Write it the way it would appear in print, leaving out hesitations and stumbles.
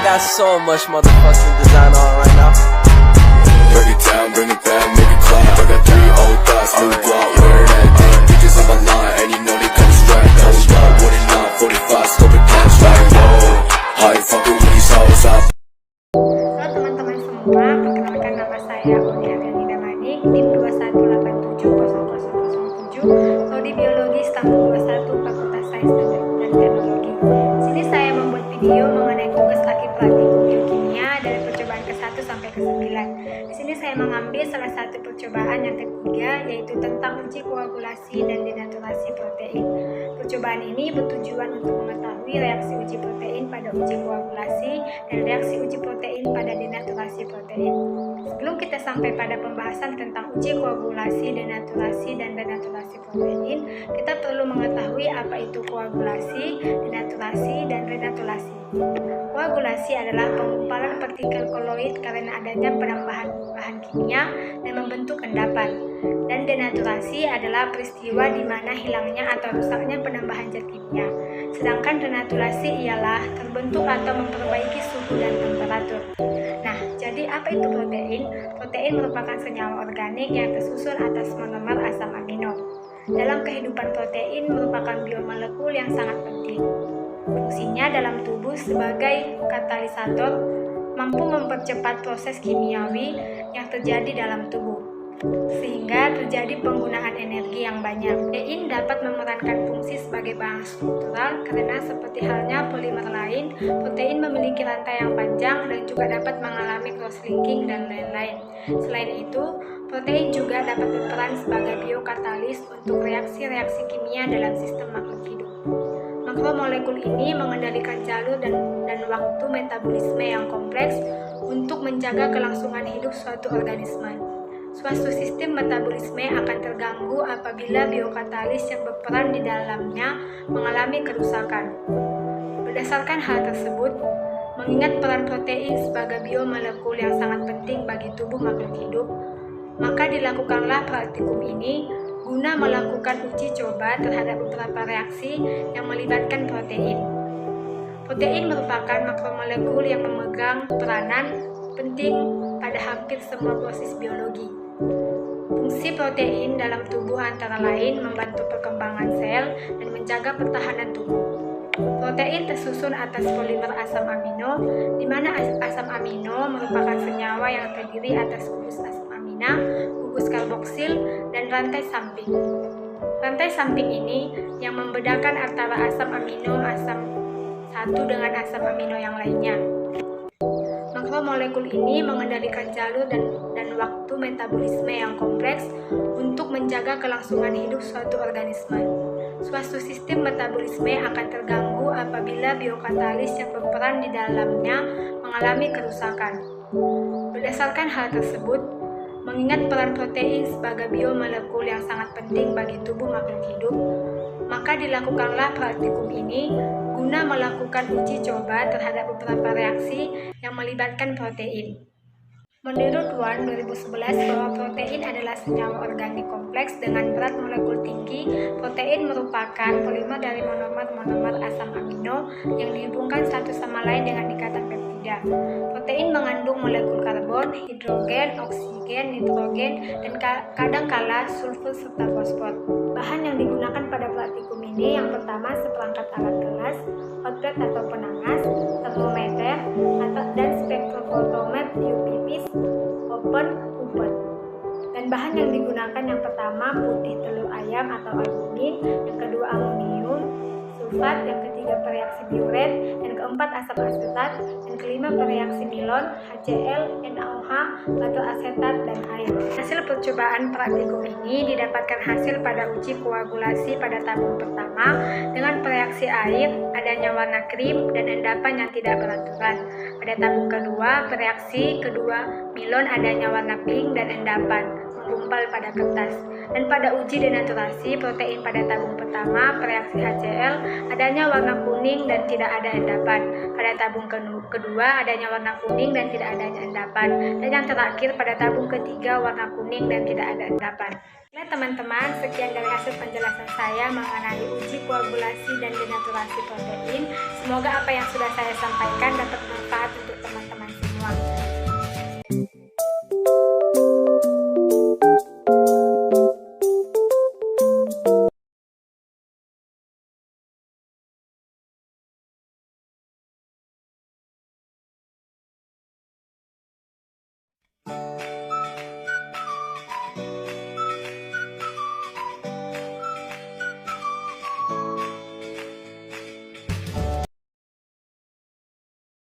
got so much motherfucking design on right now. Break it down, bring it back, make it clap. I got 3 old thoughts, new block, where that thing. Bitches on my line, and you know they come straight. Hold up, what it not, 45, scope it cash like whoa. How you fucking with these hoes up? Halo teman-teman semua, perkenalkan nama saya Uni Adriani Damanik, tim 218700007, Prodi Biologi Stamford 21 Fakultas Sains dan Teknologi. Di sini saya membuat video mengenai tugas akhir praktikum biokimia dari percobaan ke-1 sampai ke-9. Di sini saya mengambil salah satu percobaan yang ketiga, yaitu tentang uji koagulasi dan denaturasi protein. Percobaan ini bertujuan untuk mengetahui reaksi uji protein pada uji koagulasi dan reaksi uji protein pada denaturasi protein. Sebelum kita sampai pada pembahasan tentang uji koagulasi, denaturasi, dan denaturasi protein, kita perlu mengetahui apa itu koagulasi, denaturasi, dan renaturasi. Koagulasi adalah penggumpalan partikel koloid karena adanya penambahan bahan kimia dan membentuk endapan. Dan denaturasi adalah peristiwa di mana hilangnya atau rusaknya penambahan zat kimia. Sedangkan renaturasi ialah terbentuk atau memperbaiki suhu dan temperatur. Nah, jadi apa itu protein? Protein merupakan senyawa organik yang tersusun atas monomer asam amino. Dalam kehidupan, protein merupakan biomolekul yang sangat penting. Fungsinya dalam tubuh sebagai katalisator, mampu mempercepat proses kimiawi yang terjadi dalam tubuh, sehingga terjadi penggunaan energi yang banyak. Protein dapat memerankan fungsi sebagai bahan struktural karena seperti halnya polimer lain, protein memiliki rantai yang panjang dan juga dapat mengalami cross-linking dan lain-lain. Selain itu, protein juga dapat berperan sebagai biokatalis untuk reaksi-reaksi kimia dalam sistem makhluk hidup. Makromolekul ini mengendalikan jalur dan waktu metabolisme yang kompleks untuk menjaga kelangsungan hidup suatu organisme. Suatu sistem metabolisme akan terganggu apabila biokatalis yang berperan di dalamnya mengalami kerusakan. Berdasarkan hal tersebut, mengingat peran protein sebagai biomolekul yang sangat penting bagi tubuh makhluk hidup, maka dilakukanlah praktikum ini guna melakukan uji coba terhadap beberapa reaksi yang melibatkan protein. Protein merupakan makromolekul yang memegang peranan penting pada hampir semua proses biologi. Fungsi protein dalam tubuh antara lain membantu perkembangan sel dan menjaga pertahanan tubuh. Protein tersusun atas polimer asam amino, di mana asam amino merupakan senyawa yang terdiri atas gugus asam amina, gugus karboksil, dan rantai samping. Rantai samping ini yang membedakan antara asam amino asam satu dengan asam amino yang lainnya. Makromolekul ini mengendalikan jalur dan waktu metabolisme yang kompleks untuk menjaga kelangsungan hidup suatu organisme. Suatu sistem metabolisme akan terganggu apabila biokatalis yang berperan di dalamnya mengalami kerusakan. Berdasarkan hal tersebut, mengingat peran protein sebagai biomolekul yang sangat penting bagi tubuh makhluk hidup, maka dilakukanlah praktikum ini guna melakukan uji coba terhadap beberapa reaksi yang melibatkan protein. Menurut Wan 2011 bahwa protein adalah senyawa organik kompleks dengan berat molekul tinggi. Protein merupakan polimer dari monomer asam amino yang dihubungkan satu sama lain dengan ikatan peptida. Protein mengandung molekul karbon, hidrogen, oksigen, nitrogen, dan kadangkala sulfur serta fosfor. Bahan yang digunakan pada praktikum ini yang pertama seperangkat alat kelas, hot plate atau penangas, termometer, dan spektrofotometer UV open UPET. Dan bahan yang digunakan yang pertama putih telur ayam atau albumin, yang kedua amonium sulfat, yang ketiga pereaksi diuret, yang keempat asam asetat, dan kelima pereaksi nilon, HCl, NaOH atau asetat, dan air. Hasil percobaan praktikum ini didapatkan hasil pada uji koagulasi pada tabung pertama dengan pereaksi air, adanya warna krim, dan endapan yang tidak beraturan. Pada tabung kedua, pereaksi kedua milon adanya warna pink dan endapan menggumpal pada kertas. Dan pada uji denaturasi protein pada tabung pertama, pereaksi HCl adanya warna kuning dan tidak ada endapan. Pada tabung kedua adanya warna kuning dan tidak adanya endapan. Dan yang terakhir pada tabung ketiga warna kuning dan tidak ada endapan. Nah teman-teman, sekian dari hasil penjelasan saya mengenai uji koagulasi dan denaturasi protein. Semoga apa yang sudah saya sampaikan dapat bermanfaat untuk teman-teman